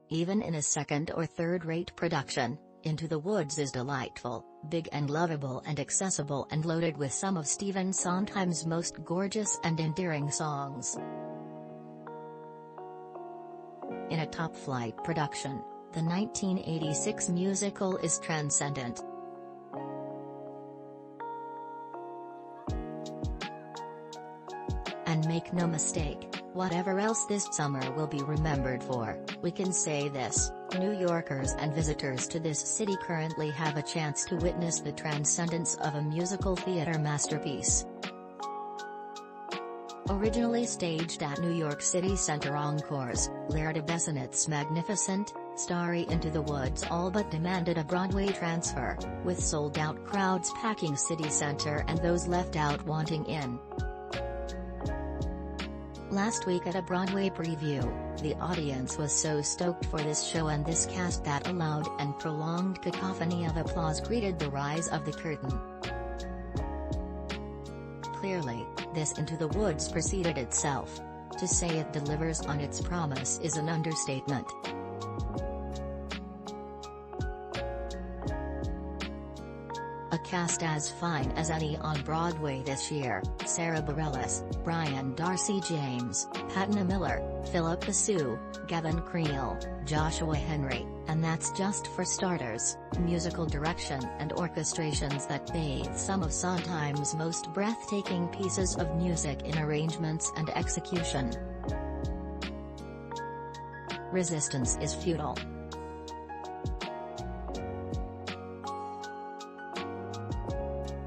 even in a second or third-rate production. Into the Woods is delightful, big and lovable and accessible and loaded with some of Stephen Sondheim's most gorgeous and endearing songs. In a top-flight production, the 1986 musical is transcendent. And make no mistake, whatever else this summer will be remembered for, we can say this: New Yorkers and visitors to this city currently have a chance to witness the transcendence of a musical theater masterpiece. Originally staged at New York City Center Encores, Lear deBessonet's magnificent, starry Into the Woods all but demanded a Broadway transfer, with sold-out crowds packing City Center and those left out wanting in. Last week at a Broadway preview, the audience was so stoked for this show and this cast that a loud and prolonged cacophony of applause greeted the rise of the curtain. Clearly, this Into the Woods preceded itself. To say it delivers on its promise is an understatement. A cast as fine as any on Broadway this year: Sara Bareilles, Brian Darcy James, Patina Miller, Phillipa Soo, Gavin Creel, Joshua Henry, and that's just for starters. Musical direction and orchestrations that bathe some of Sondheim's most breathtaking pieces of music in arrangements and execution. Resistance is futile.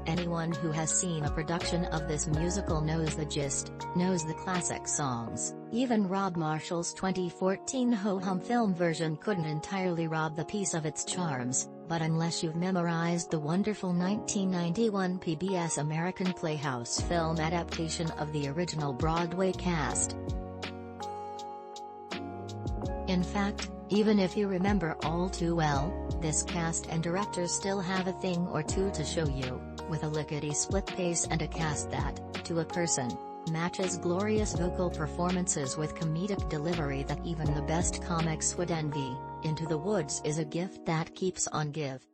Anyone who has seen a production of this musical knows the gist, knows the classic songs. Even Rob Marshall's 2014 ho-hum film version couldn't entirely rob the piece of its charms, but unless you've memorized the wonderful 1991 PBS American Playhouse film adaptation of the original Broadway cast. In fact, even if you remember all too well, this cast and director still have a thing or two to show you, with a lickety-split pace and a cast that, to a person, matches glorious vocal performances with comedic delivery that even the best comics would envy. Into the Woods is a gift that keeps on give.